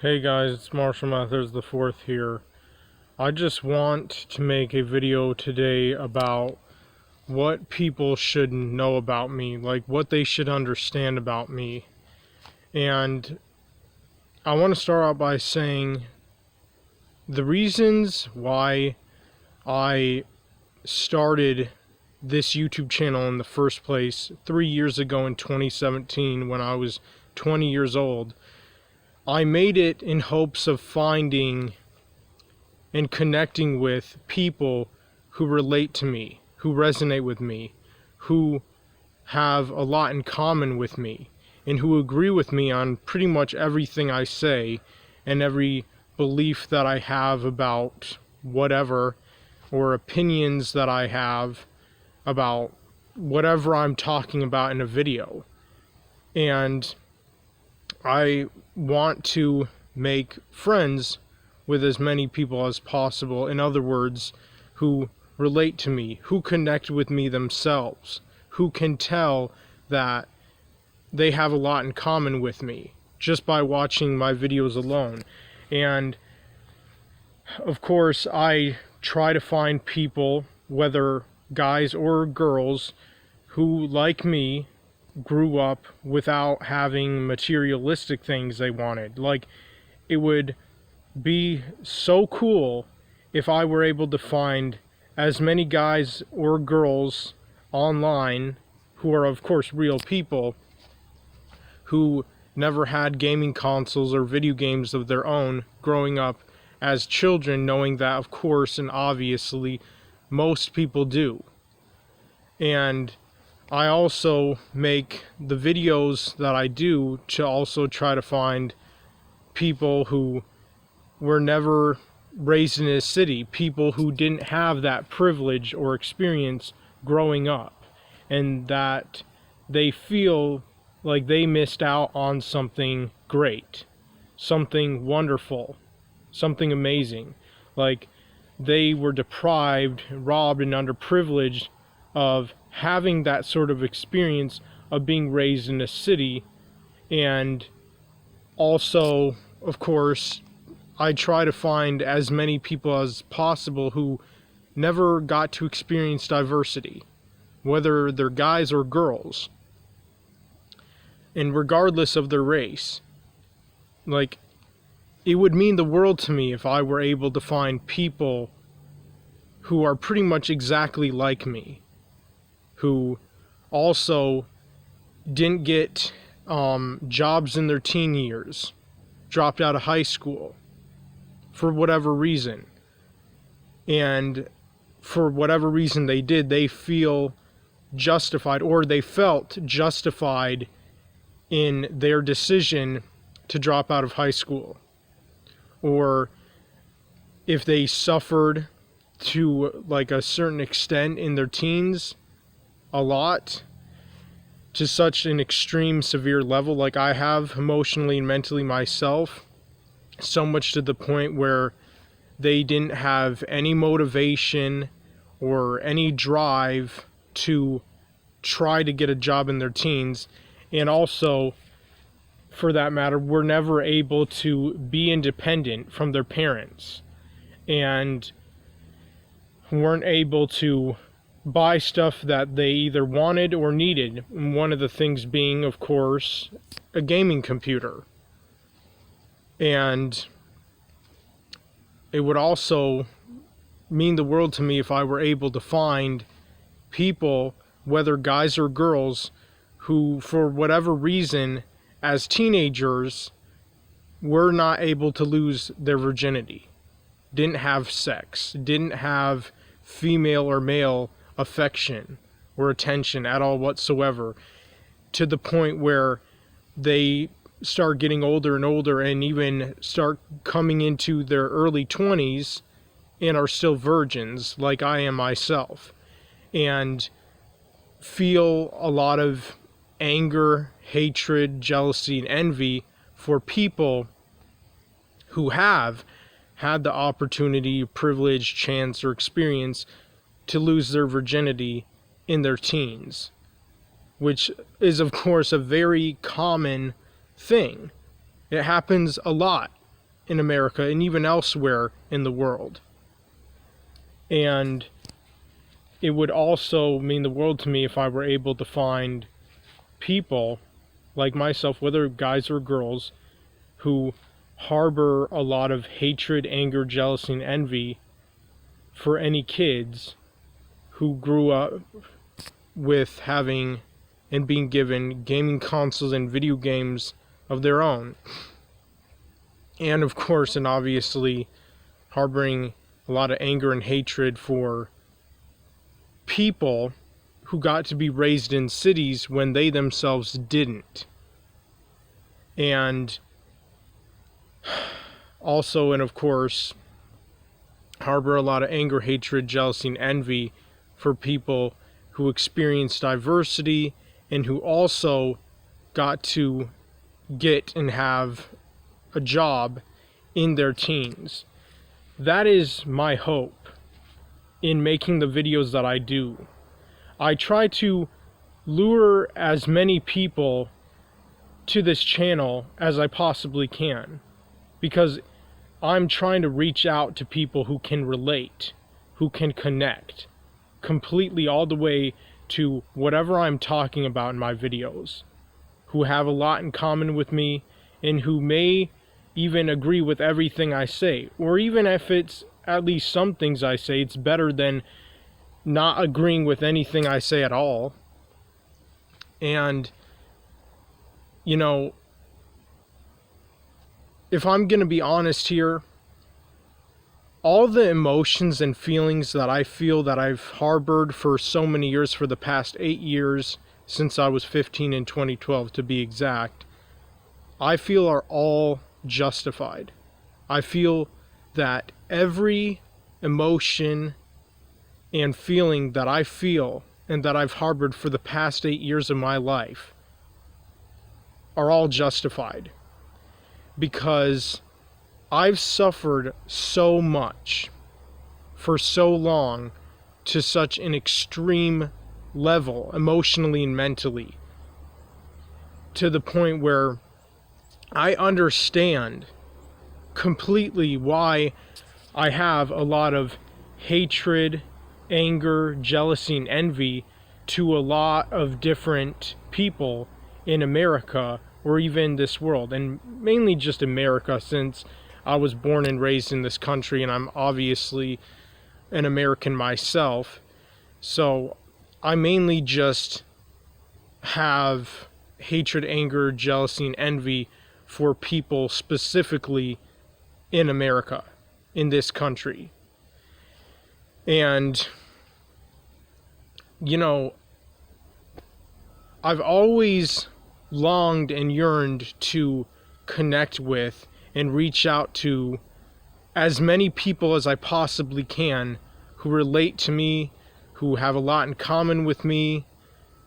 Hey guys, it's Marshall Mathers the fourth here. I just want to make a video today about what people should know about me, like what they should understand about me. And I want to start out by saying the reasons why I started this YouTube channel in the first place 3 years ago in 2017 when I was 20 years old. I made it in hopes of finding and connecting with people who relate to me, who resonate with me, who have a lot in common with me, and who agree with me on pretty much everything I say and every belief that I have about whatever, or opinions that I have about whatever I'm talking about in a video. And I want to make friends with as many people as possible. In other words, who relate to me, who connect with me themselves, who can tell that they have a lot in common with me just by watching my videos alone. And of course, I try to find people, whether guys or girls, who, like me, grew up without having materialistic things they wanted. Like, it would be so cool if I were able to find as many guys or girls online who are, of course, real people, who never had gaming consoles or video games of their own growing up as children, knowing that, of course, and obviously, most people do. And I also make the videos that I do to also try to find people who were never raised in a city, people who didn't have that privilege or experience growing up, and that they feel like they missed out on something great, something wonderful, something amazing. Like, they were deprived, robbed, and underprivileged of having that sort of experience of being raised in a city. And also, of course, I try to find as many people as possible who never got to experience diversity, whether they're guys or girls, and regardless of their race. Like, it would mean the world to me if I were able to find people who are pretty much exactly like me, who also didn't get jobs in their teen years, dropped out of high school for whatever reason, and for whatever reason they did, they feel justified, or they felt justified in their decision to drop out of high school, or if they suffered to like a certain extent in their teens, a lot, to such an extreme severe level like I have emotionally and mentally myself, so much to the point where they didn't have any motivation or any drive to try to get a job in their teens, and also, for that matter, were never able to be independent from their parents, and weren't able to buy stuff that they either wanted or needed. One of the things being, of course, a gaming computer. And it would also mean the world to me if I were able to find people, whether guys or girls, who, for whatever reason, as teenagers, were not able to lose their virginity, didn't have sex, didn't have female or male affection or attention at all whatsoever, to the point where they start getting older and older and even start coming into their early 20s and are still virgins, like I am myself, and feel a lot of anger, hatred, jealousy, and envy for people who have had the opportunity, privilege, chance, or experience to lose their virginity in their teens, which is, of course, a very common thing. It happens a lot. in America and even elsewhere in the world. And it would also mean the world to me if I were able to find people like myself, whether guys or girls, who harbor a lot of hatred, anger, jealousy, and envy for any kids who grew up with having and being given gaming consoles and video games of their own. And of course, and obviously, harboring a lot of anger and hatred for people who got to be raised in cities when they themselves didn't. And also, and of course, harbor a lot of anger, hatred, jealousy, and envy for people who experience diversity and who also got to get and have a job in their teens. That is my hope in making the videos that I do. I try to lure as many people to this channel as I possibly can, because I'm trying to reach out to people who can relate, who can connect completely all the way to whatever I'm talking about in my videos, who have a lot in common with me and who may even agree with everything I say, or even if it's at least some things I say, it's better than not agreeing with anything I say at all. And you know, if I'm gonna be honest here, all the emotions and feelings that I feel that I've harbored for so many years, for the past 8 years, since I was 15 in 2012 to be exact, I feel are all justified. I feel that every emotion and feeling that I feel and that I've harbored for the past 8 years of my life are all justified, because I've suffered so much for so long to such an extreme level, emotionally and mentally, to the point where I understand completely why I have a lot of hatred, anger, jealousy, and envy to a lot of different people in America, or even this world, and mainly just America, since I was born and raised in this country and I'm obviously an American myself. So I mainly just have hatred, anger, jealousy, and envy for people specifically in America, in this country. And you know, I've always longed and yearned to connect with and reach out to as many people as I possibly can who relate to me, who have a lot in common with me,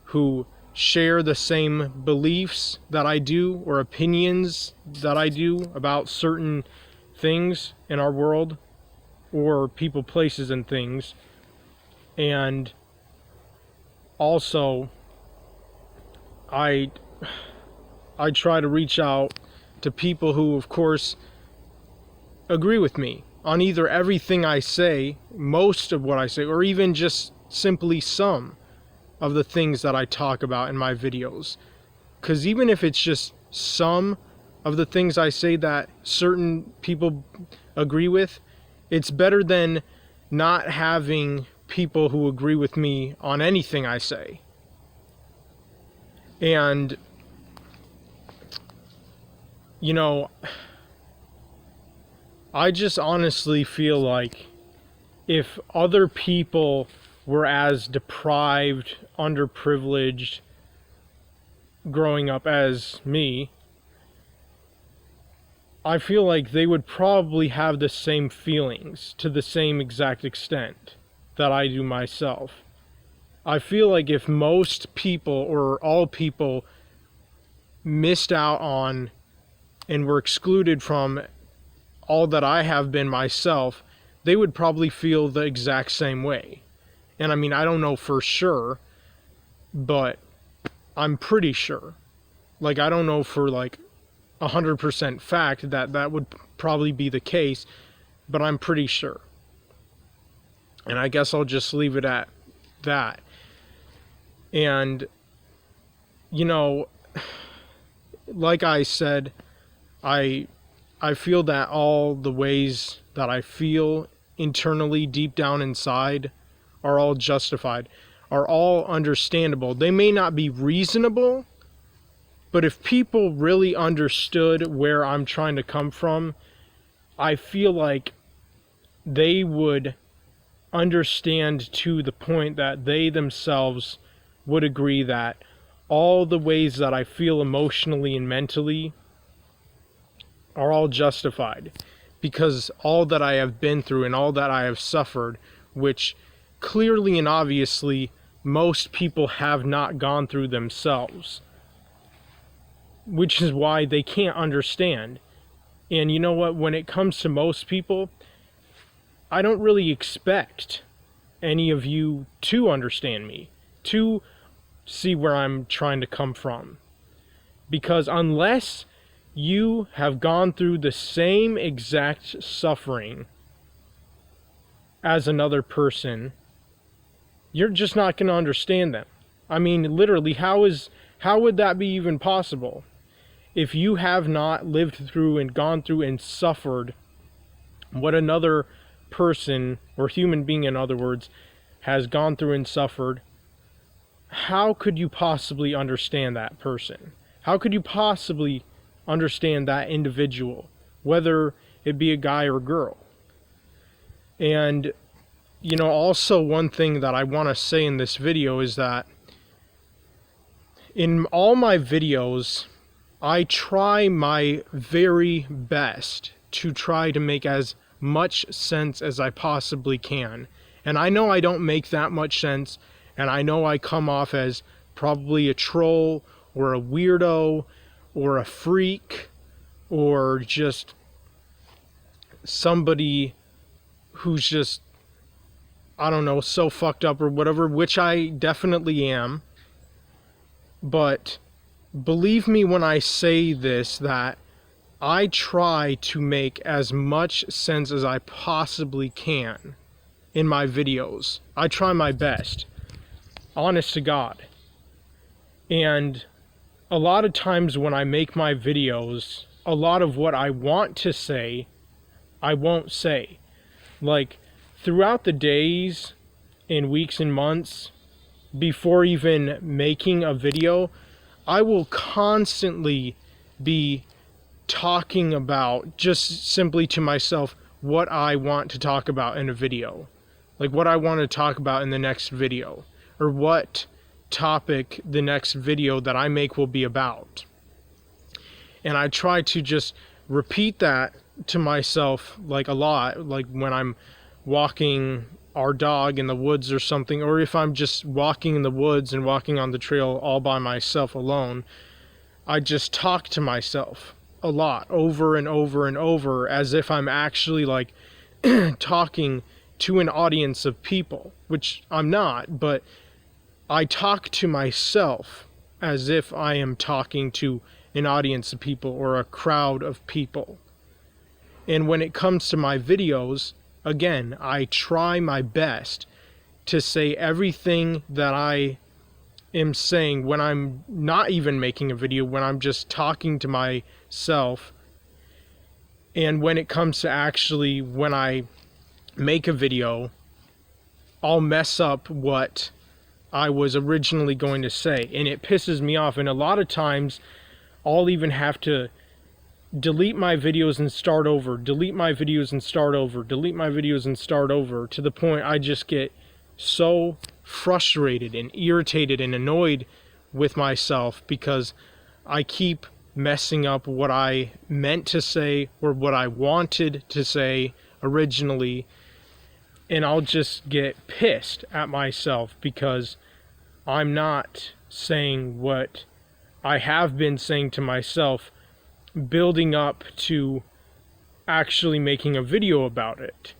who share the same beliefs that I do or opinions that I do about certain things in our world, or people, places, and things. And also, I try to reach out to people who, of course, agree with me on either everything I say, most of what I say, or even just simply some of the things that I talk about in my videos. Because even if it's just some of the things I say that certain people agree with, it's better than not having people who agree with me on anything I say. And you know, I just honestly feel like if other people were as deprived, underprivileged growing up as me, I feel like they would probably have the same feelings to the same exact extent that I do myself. I feel like if most people or all people missed out on and were excluded from all that I have been myself, they would probably feel the exact same way. And I mean, I don't know for sure, but I'm pretty sure. Like, I don't know for like 100% fact that that would probably be the case, but I'm pretty sure. And I guess I'll just leave it at that. And, you know, like I said, I feel that all the ways that I feel internally, deep down inside, are all justified, are all understandable. They may not be reasonable, but if people really understood where I'm trying to come from, I feel like they would understand to the point that they themselves would agree that all the ways that I feel emotionally and mentally are all justified, because all that I have been through and all that I have suffered, which clearly and obviously most people have not gone through themselves, which is why they can't understand. And you know what, when it comes to most people, I don't really expect any of you to understand me, to see where I'm trying to come from, because unless you have gone through the same exact suffering as another person, you're just not going to understand them. I mean, literally, how would that be even possible? If you have not lived through and gone through and suffered what another person, or human being in other words, has gone through and suffered, how could you possibly understand that person? How could you possibly understand that individual, whether it be a guy or girl? And, you know, also one thing that I want to say in this video is that in all my videos, I try my very best to try to make as much sense as I possibly can. And I know I don't make that much sense, and I know I come off as probably a troll or a weirdo or a freak or just somebody who's just, I don't know, so fucked up or whatever, which I definitely am. But believe me when I say this, that I try to make as much sense as I possibly can in my videos. I try my best, honest to God. And a lot of times when I make my videos, a lot of what I want to say, I won't say. Like, throughout the days and weeks and months before even making a video, I will constantly be talking about, just simply to myself, what I want to talk about in a video. Like what I want to talk about in the next video, or what topic the next video that I make will be about. And I try to just repeat that to myself like a lot, like when I'm walking our dog in the woods or something, or if I'm just walking in the woods and walking on the trail all by myself alone, I just talk to myself a lot, over and over and over, as if I'm actually like talking to an audience of people, which I'm not, but I talk to myself as if I am talking to an audience of people or a crowd of people. And when it comes to my videos, again, I try my best to say everything that I am saying when I'm not even making a video, when I'm just talking to myself. And when it comes to actually when I make a video, I'll mess up what I was originally going to say, and it pisses me off. And a lot of times I'll even have to delete my videos and start over, delete my videos and start over, delete my videos and start over, to the point I just get so frustrated and irritated and annoyed with myself because I keep messing up what I meant to say or what I wanted to say originally, and I'll just get pissed at myself because I'm not saying what I have been saying to myself, building up to actually making a video about it.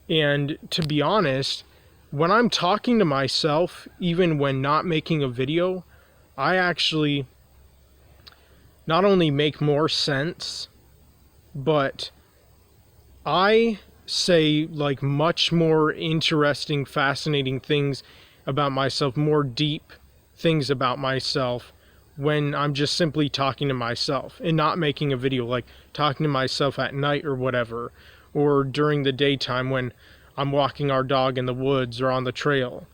And to be honest, when I'm talking to myself, even when not making a video, I actually not only make more sense, but I say like much more interesting, fascinating things about myself, more deep things about myself when I'm just simply talking to myself and not making a video, like talking to myself at night or whatever, or during the daytime when I'm walking our dog in the woods or on the trail,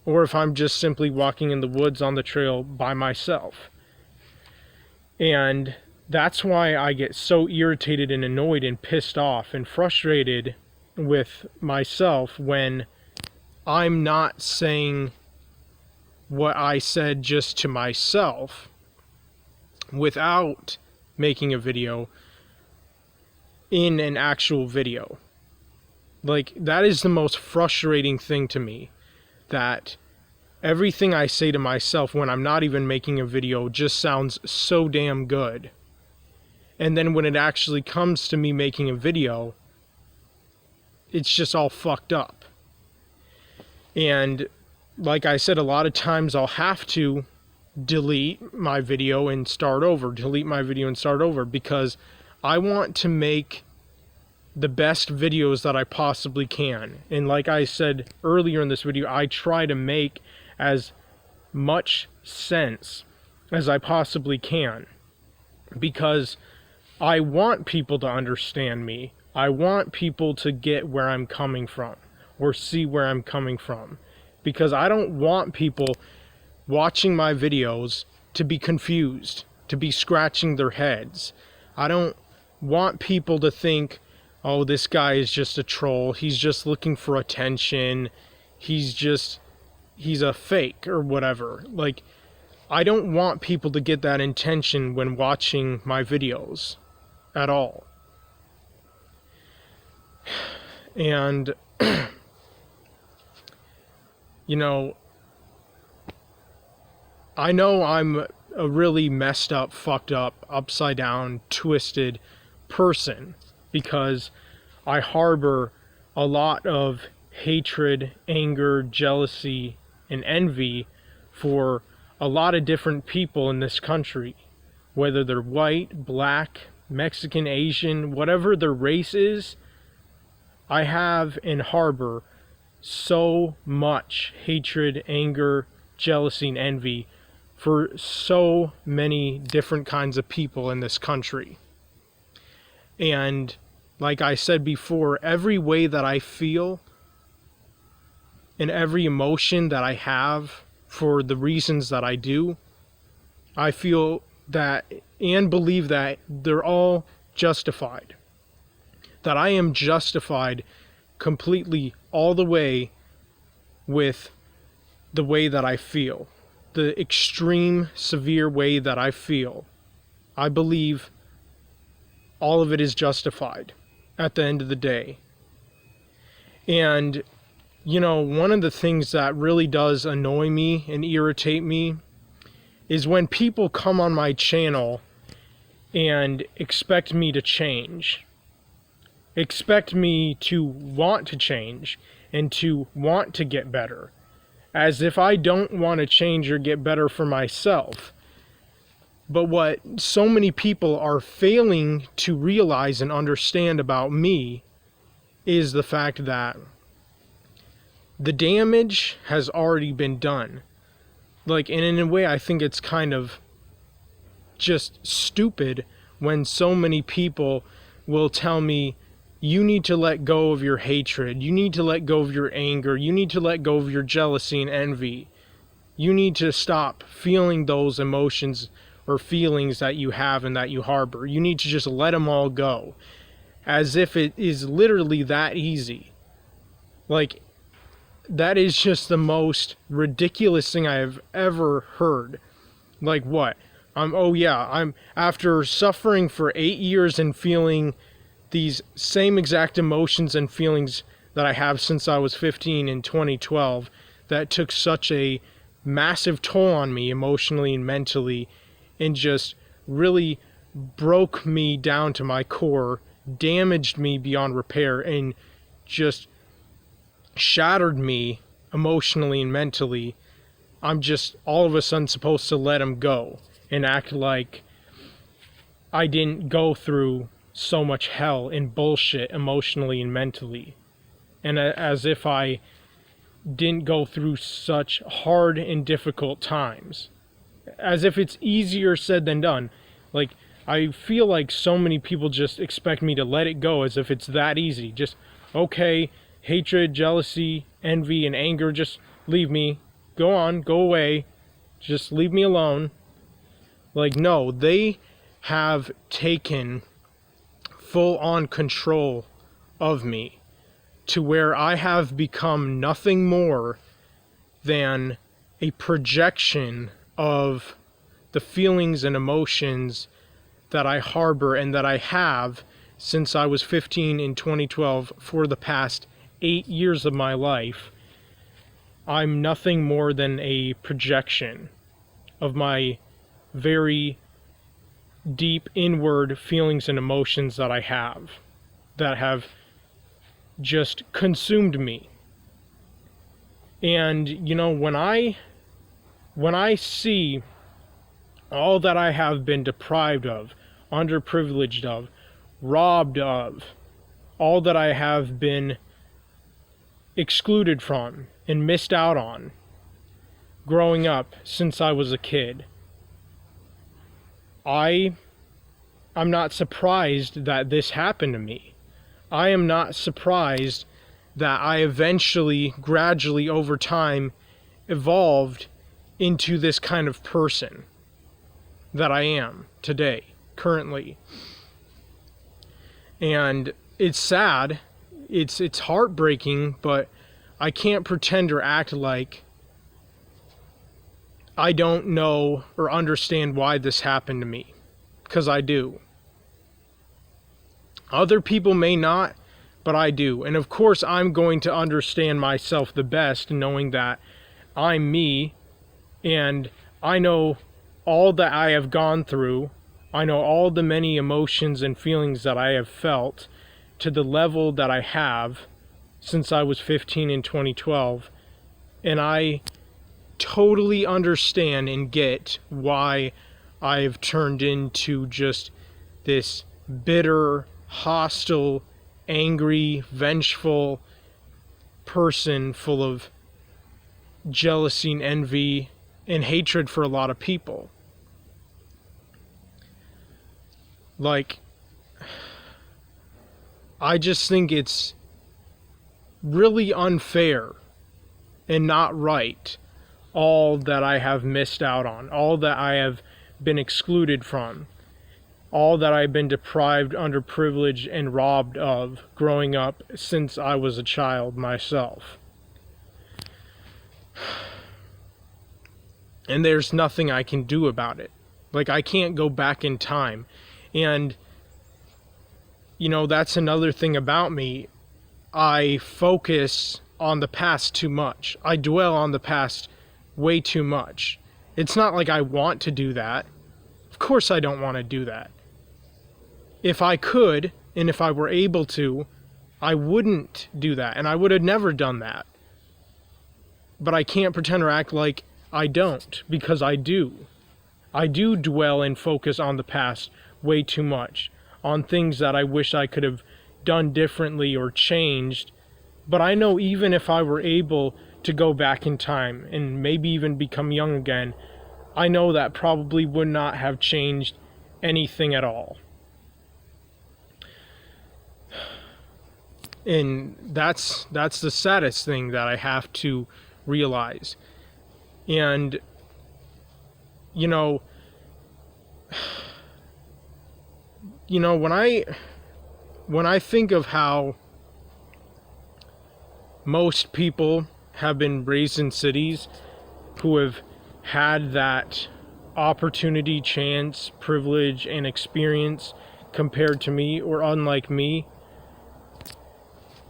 or if I'm just simply walking in the woods on the trail by myself. And that's why I get so irritated and annoyed and pissed off and frustrated with myself when I'm not saying what I said just to myself without making a video in an actual video. Like, that is the most frustrating thing to me, that everything I say to myself when I'm not even making a video just sounds so damn good. And then when it actually comes to me making a video, it's just all fucked up. And like I said, a lot of times I'll have to delete my video and start over, because I want to make the best videos that I possibly can. And like I said earlier in this video, I try to make as much sense as I possibly can, because I want people to understand me. I want people to get where I'm coming from, or see where I'm coming from, because I don't want people watching my videos to be confused, to be scratching their heads. I don't want people to think, oh, this guy is just a troll, he's just looking for attention, he's a fake or whatever. Like, I don't want people to get that intention when watching my videos at all. And you know I'm a really messed up, fucked up, upside down, twisted person, because I harbor a lot of hatred, anger, jealousy, and envy for a lot of different people in this country, whether they're white, black, Mexican, Asian, whatever their race is. I have and harbor so much hatred, anger, jealousy, and envy for so many different kinds of people in this country. And like I said before, every way that I feel and every emotion that I have for the reasons that I do, I feel that and believe that they're all justified. That I am justified completely all the way with the way that I feel. The extreme, severe way that I feel. I believe all of it is justified at the end of the day. And, you know, one of the things that really does annoy me and irritate me is when people come on my channel and expect me to change. Expect me to want to change and to want to get better, as if I don't want to change or get better for myself. But what so many people are failing to realize and understand about me is the fact that the damage has already been done. Like, and in a way, I think it's kind of just stupid when so many people will tell me, you need to let go of your hatred, you need to let go of your anger, you need to let go of your jealousy and envy. You need to stop feeling those emotions or feelings that you have and that you harbor. You need to just let them all go. As if it is literally that easy. Like, that is just the most ridiculous thing I have ever heard. Like, what? I'm after suffering for 8 years and feeling these same exact emotions and feelings that I have since I was 15 in 2012, that took such a massive toll on me emotionally and mentally, and just really broke me down to my core, damaged me beyond repair, and just shattered me emotionally and mentally. I'm just all of a sudden supposed to let them go and act like I didn't go through so much hell and bullshit emotionally and mentally. And as if I didn't go through such hard and difficult times. As if it's easier said than done. Like, I feel like so many people just expect me to let it go as if it's that easy. Just, okay, hatred, jealousy, envy, and anger, just leave me. Go on, go away. Just leave me alone. Like, no, they have taken full-on control of me to where I have become nothing more than a projection of the feelings and emotions that I harbor and that I have since I was 15 in 2012 for the past 8 years of my life. I'm nothing more than a projection of my very deep inward feelings and emotions that I have, that have just consumed me. And you know, when I see all that I have been deprived of, underprivileged of, robbed of, all that I have been excluded from and missed out on growing up since I was a kid, I'm not surprised that this happened to me. I am not surprised that I eventually, gradually over time, evolved into this kind of person that I am today, currently. And it's sad, it's heartbreaking, but I can't pretend or act like I don't know or understand why this happened to me, because I do. Other people may not, but I do. And of course, I'm going to understand myself the best, knowing that I'm me, and I know all that I have gone through. I know all the many emotions and feelings that I have felt to the level that I have since I was 15 in 2012. And I totally understand and get why I've turned into just this bitter, hostile, angry, vengeful person full of jealousy and envy and hatred for a lot of people. Like, I just think it's really unfair and not right, all that I have missed out on, all that I have been excluded from, all that I've been deprived, underprivileged, and robbed of growing up since I was a child myself. And there's nothing I can do about it. Like, I can't go back in time. And, you know, that's another thing about me. I focus on the past too much. I dwell on the past way too much. It's not like I want to do that. Of course I don't want to do that. If I could, and if I were able to, I wouldn't do that, and I would have never done that. But I can't pretend or act like I don't, because I do. I do dwell and focus on the past way too much, on things that I wish I could have done differently or changed. But I know even if I were able to go back in time and maybe even become young again, I know that probably would not have changed anything at all. And that's the saddest thing that I have to realize. And, you know, when I think of how most people have been raised in cities who have had that opportunity, chance, privilege, and experience compared to me or unlike me,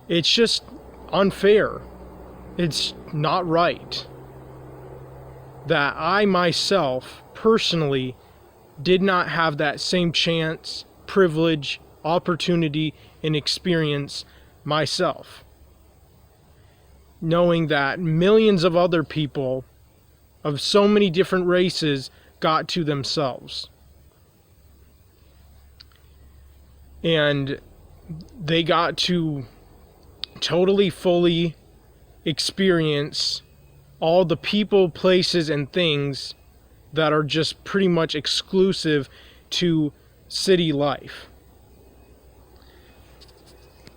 it's just unfair. It's not right that I myself personally did not have that same chance, privilege, opportunity, and experience myself. Knowing that millions of other people of so many different races got to themselves. And they got to totally, fully experience all the people, places, and things that are just pretty much exclusive to city life.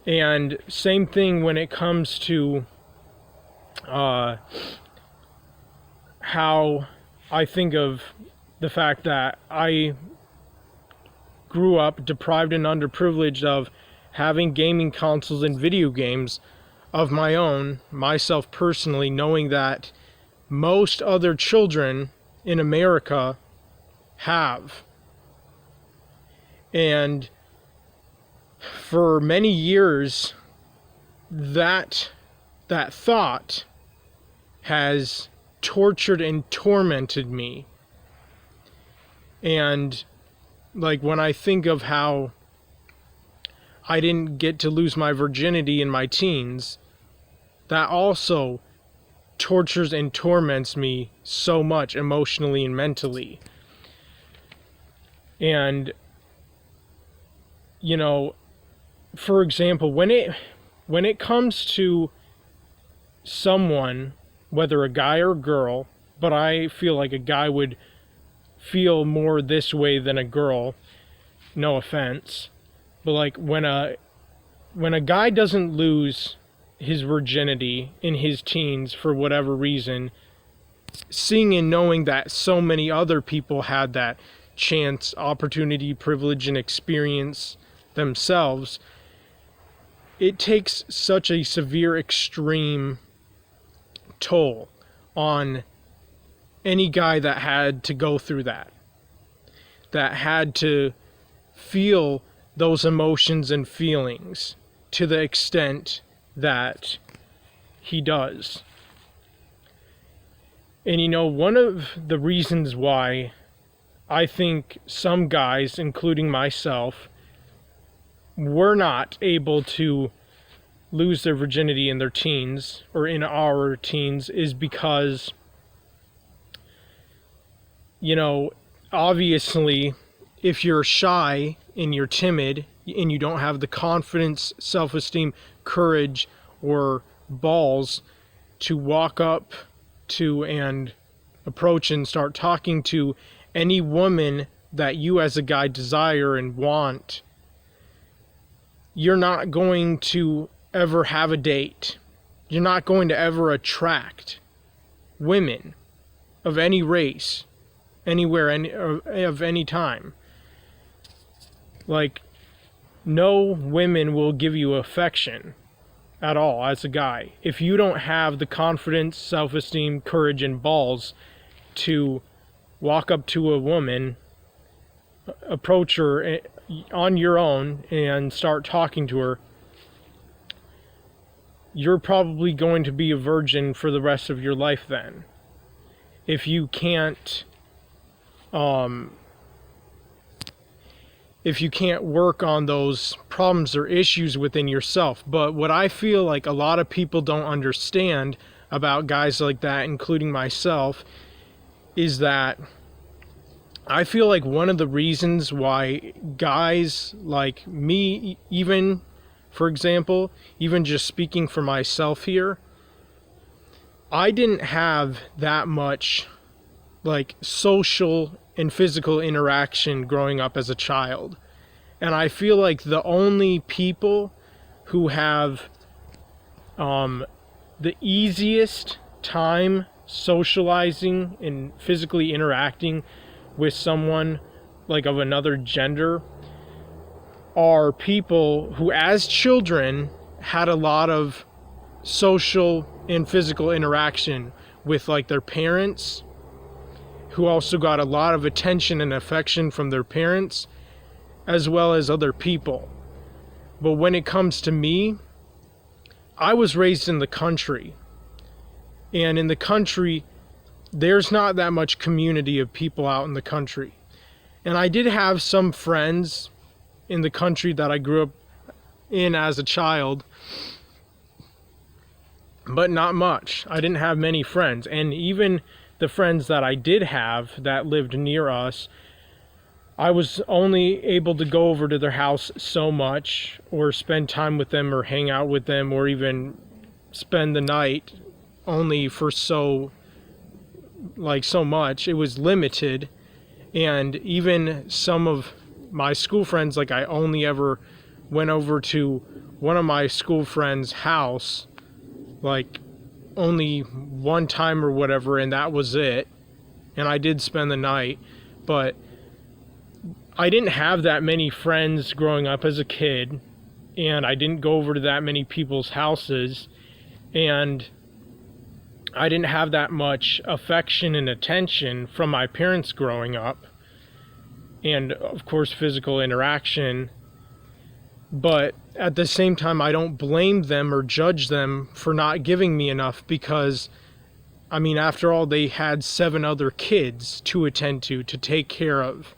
And same thing when it comes to how I think of the fact that I grew up deprived and underprivileged of having gaming consoles and video games of my own, myself personally, knowing that most other children in America have. And for many years, that thought has tortured and tormented me. And like when I think of how I didn't get to lose my virginity in my teens, that also tortures and torments me so much emotionally and mentally. And you know, for example, when it comes to someone, whether a guy or girl, but I feel like a guy would feel more this way than a girl, no offense, but like when a guy doesn't lose his virginity in his teens for whatever reason, seeing and knowing that so many other people had that chance, opportunity, privilege, and experience themselves, it takes such a severe, extreme toll on any guy that had to go through that had to feel those emotions and feelings to the extent that he does. And you know, one of the reasons why I think some guys, including myself, were not able to lose their virginity in their teens or in our teens is because, you know, obviously if you're shy and you're timid and you don't have the confidence, self-esteem, courage, or balls to walk up to and approach and start talking to any woman that you as a guy desire and want, you're not going to ever have a date. You're not going to ever attract women of any race, anywhere, of any time. Like, no women will give you affection at all as a guy if you don't have the confidence, self-esteem, courage, and balls to walk up to a woman, approach her on your own, and start talking to her. You're probably going to be a virgin for the rest of your life then, if you can't work on those problems or issues within yourself. But what I feel like a lot of people don't understand about guys like that, including myself, is that I feel like one of the reasons why guys like me, even, for example, even just speaking for myself here, I didn't have that much like social and physical interaction growing up as a child. And I feel like the only people who have the easiest time socializing and physically interacting with someone like of another gender are people who as children had a lot of social and physical interaction with like their parents, who also got a lot of attention and affection from their parents, as well as other people. But when it comes to me, I was raised in the country. And in the country, there's not that much community of people out in the country. And I did have some friends in the country that I grew up in as a child, but not much. I didn't have many friends. And even the friends that I did have that lived near us, I was only able to go over to their house so much, or spend time with them, or hang out with them, or even spend the night only for so much. It was limited. And even some of my school friends, like I only ever went over to one of my school friends' house, like only one time or whatever, and that was it. And I did spend the night, but I didn't have that many friends growing up as a kid, and I didn't go over to that many people's houses, and I didn't have that much affection and attention from my parents growing up, and of course physical interaction. But at the same time, I don't blame them or judge them for not giving me enough, because I mean, after all, they had 7 other kids to attend to take care of,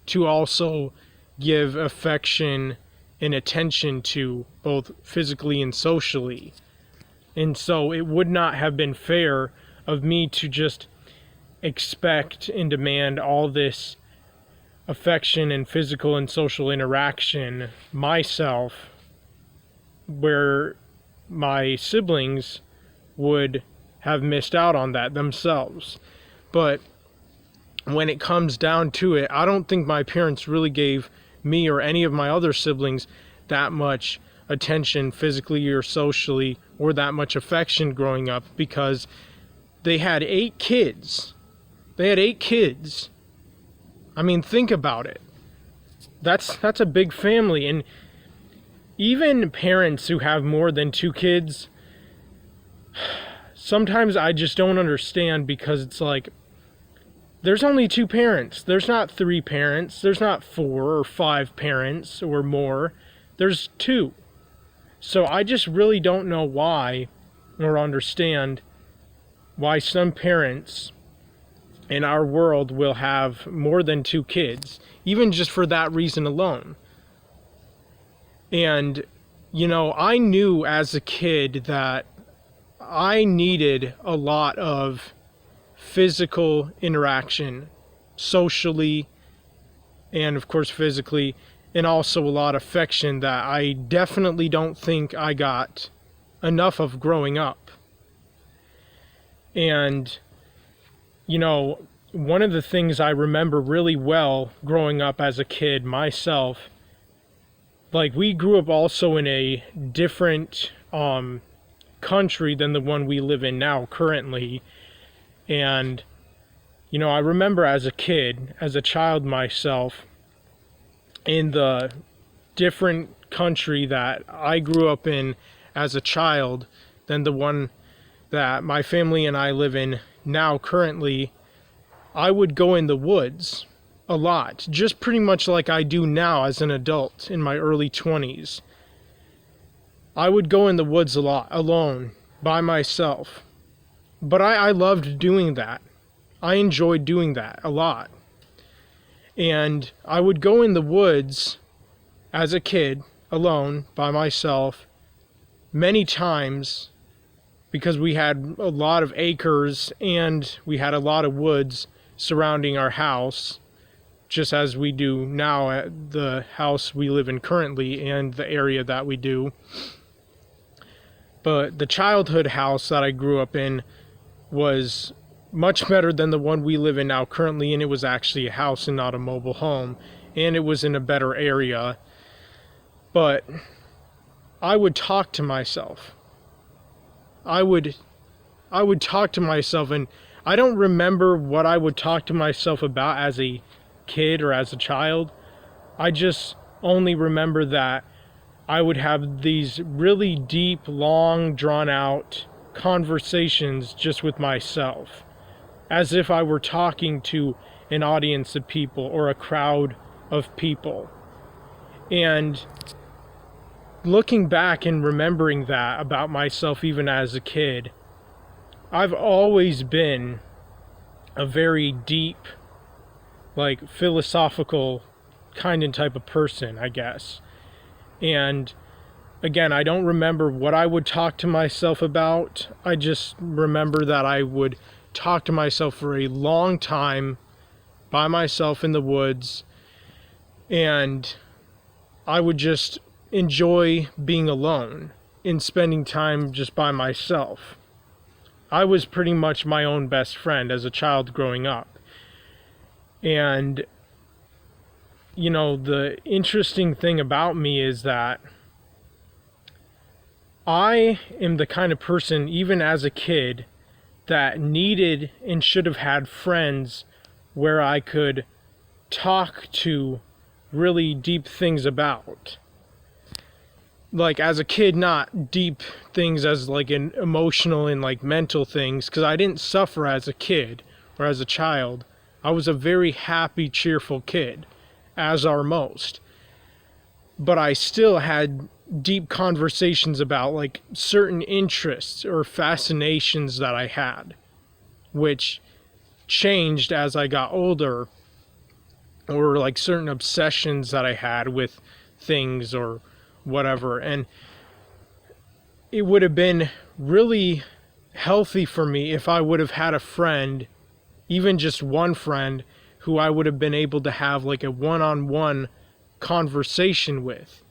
to also give affection and attention to, both physically and socially. And so it would not have been fair of me to just expect and demand all this affection and physical and social interaction myself, where my siblings would have missed out on that themselves. But when it comes down to it, I don't think my parents really gave me or any of my other siblings that much attention physically or socially, or that much affection growing up, because they had 8 kids. They had 8 kids. I mean, think about it. That's a big family. And even parents who have more than 2 kids, sometimes I just don't understand, because it's like, there's only 2 parents. There's not 3 parents. There's not 4 or 5 parents or more. There's 2. So I just really don't know why, or understand why some parents in our world will have more than 2 kids, even just for that reason alone. And, you know, I knew as a kid that I needed a lot of physical interaction, socially, and of course physically, and also a lot of affection that I definitely don't think I got enough of growing up. And, you know, one of the things I remember really well growing up as a kid myself, like, we grew up also in a different country than the one we live in now currently. And, you know, I remember as a kid, as a child myself, in the different country that I grew up in as a child than the one that my family and I live in now currently, I would go in the woods a lot, just pretty much like I do now as an adult in my early 20s. I would go in the woods a lot, alone, by myself. But I loved doing that. I enjoyed doing that a lot. And I would go in the woods as a kid, alone, by myself, many times, because we had a lot of acres and we had a lot of woods surrounding our house, just as we do now at the house we live in currently and the area that we do. But the childhood house that I grew up in was much better than the one we live in now currently, and it was actually a house and not a mobile home, and it was in a better area. But I would talk to myself. I would talk to myself, and I don't remember what I would talk to myself about as a kid or as a child. I just only remember that I would have these really deep, long, drawn-out conversations just with myself, as if I were talking to an audience of people or a crowd of people. And looking back and remembering that about myself even as a kid, I've always been a very deep, like, philosophical kind of type of person, I guess. And again, I don't remember what I would talk to myself about. I just remember that I would talk to myself for a long time by myself in the woods, And I would just enjoy being alone and spending time just by myself. I was pretty much my own best friend as a child growing up. And, you know, the interesting thing about me is that I am the kind of person, even as a kid, that needed and should have had friends where I could talk to really deep things about. Like, as a kid, not deep things as like an emotional and like mental things, because I didn't suffer as a kid or as a child. I was a very happy, cheerful kid, as are most. But I still had deep conversations about like certain interests or fascinations that I had, which changed as I got older, or like certain obsessions that I had with things or whatever. And it would have been really healthy for me if I would have had a friend, even just one friend, who I would have been able to have like a one-on-one conversation with,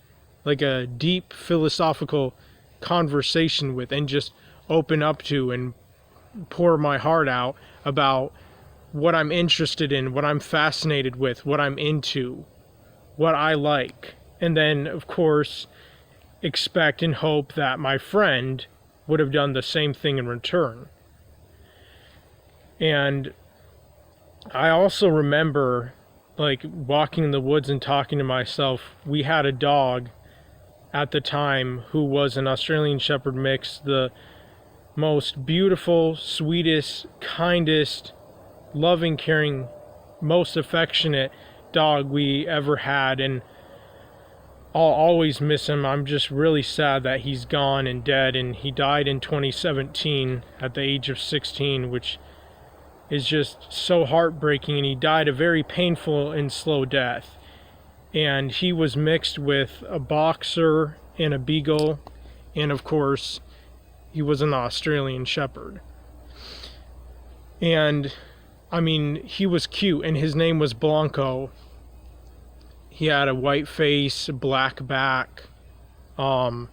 like a deep philosophical conversation with, and just open up to and pour my heart out about what I'm interested in, what I'm fascinated with, what I'm into, what I like. And then, of course, expect and hope that my friend would have done the same thing in return. And I also remember, like, walking in the woods and talking to myself. We had a dog at the time who was an Australian Shepherd mix, the most beautiful, sweetest, kindest, loving, caring, most affectionate dog we ever had, and I'll always miss him. I'm just really sad that he's gone and dead, and he died in 2017 at the age of 16, which is just so heartbreaking. And he died a very painful and slow death, and he was mixed with a boxer and a beagle, and of course he was an Australian Shepherd. And I mean, he was cute, and his name was Blanco. He had a white face, black back, brown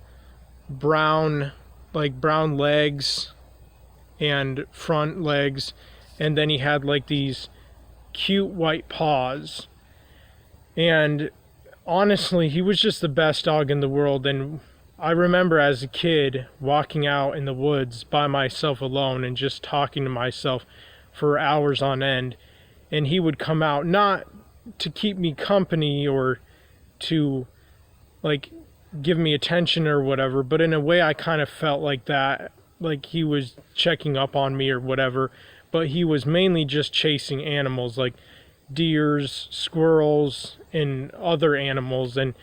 legs and front legs, and then he had like these cute white paws. And honestly, he was just the best dog in the world. And I remember as a kid walking out in the woods by myself alone and just talking to myself for hours on end, and he would come out, not to keep me company or to like give me attention or whatever, but in a way I kind of felt like that, like he was checking up on me or whatever. But he was mainly just chasing animals like deers, squirrels, and other animals, and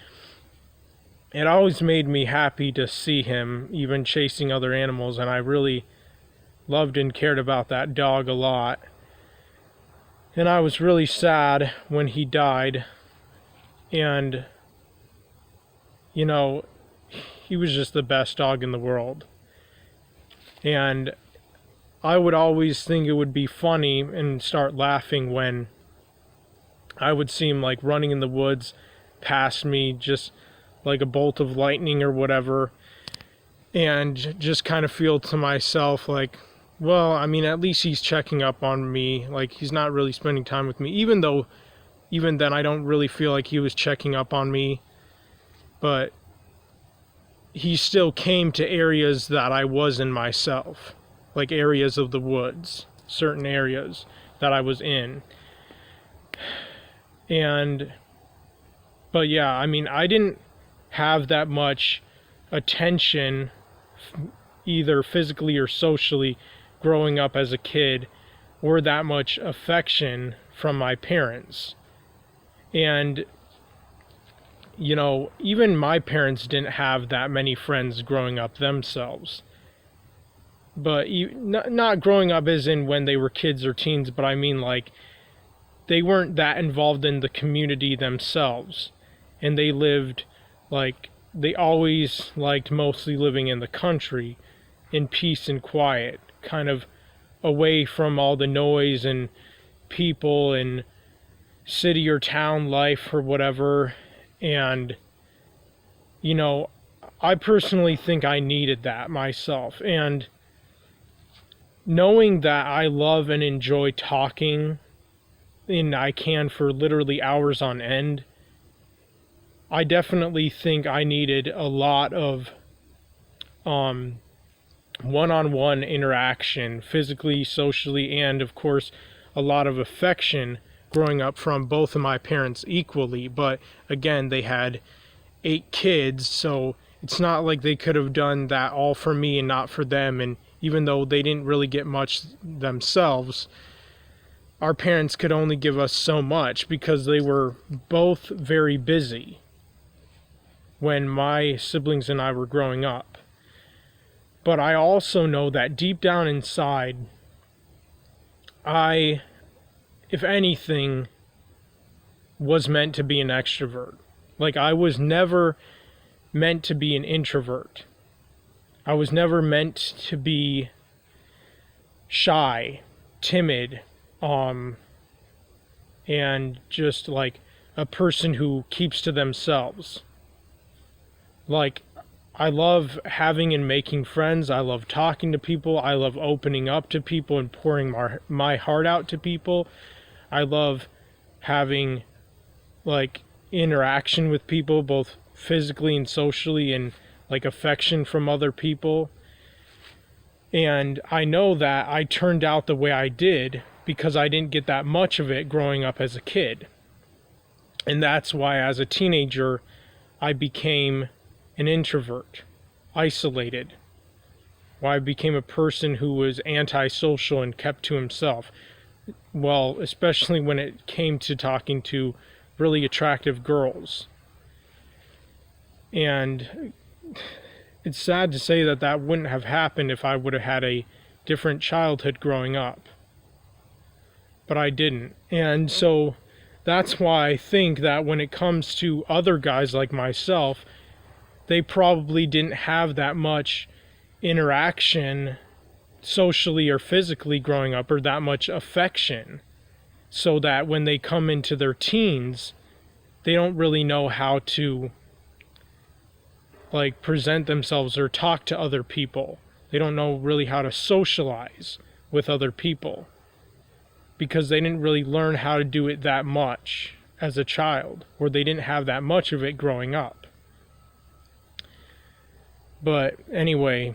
it always made me happy to see him even chasing other animals. And I really loved and cared about that dog a lot. And I was really sad when he died. And, you know, he was just the best dog in the world. And I would always think it would be funny and start laughing when I would see him like running in the woods past me, just like a bolt of lightning or whatever. And just kind of feel to myself like, well, I mean, at least he's checking up on me. Like, he's not really spending time with me, even though even then I don't really feel like he was checking up on me. But he still came to areas that I was in myself, like areas of the woods, certain areas that I was in. But yeah, I mean, I didn't have that much attention, either physically or socially, growing up as a kid, or that much affection from my parents. And, you know, even my parents didn't have that many friends growing up themselves. But not growing up as in when they were kids or teens, but I mean like they weren't that involved in the community themselves. And they lived like, they always liked mostly living in the country in peace and quiet, kind of away from all the noise and people and city or town life or whatever. And, you know, I personally think I needed that myself. And knowing that I love and enjoy talking, and I can for literally hours on end, I definitely think I needed a lot of one-on-one interaction, physically, socially, and of course a lot of affection growing up from both of my parents equally. But again, they had 8 kids, so it's not like they could have done that all for me and not for them. And even though they didn't really get much themselves, our parents could only give us so much because they were both very busy when my siblings and I were growing up. But I also know that deep down inside, I, if anything, was meant to be an extrovert. Like, I was never meant to be an introvert. I was never meant to be shy, timid, and just like a person who keeps to themselves. Like, I love having and making friends. I love talking to people. I love opening up to people and pouring my heart out to people. I love having like interaction with people, both physically and socially, and like affection from other people. And I know that I turned out the way I did because I didn't get that much of it growing up as a kid. And that's why as a teenager I became an introvert, isolated. Why I became a person who was antisocial and kept to himself. Well, especially when it came to talking to really attractive girls. And it's sad to say that that wouldn't have happened if I would have had a different childhood growing up. But I didn't. And so that's why I think that when it comes to other guys like myself, they probably didn't have that much interaction socially or physically growing up, or that much affection, so that when they come into their teens, they don't really know how to like present themselves or talk to other people. They don't know really how to socialize with other people because they didn't really learn how to do it that much as a child, or they didn't have that much of it growing up. But anyway,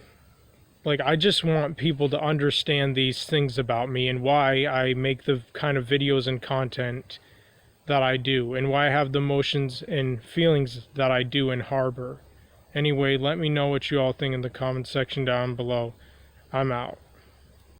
like, I just want people to understand these things about me and why I make the kind of videos and content that I do, and why I have the emotions and feelings that I do and harbor. Anyway, let me know what you all think in the comment section down below. I'm out.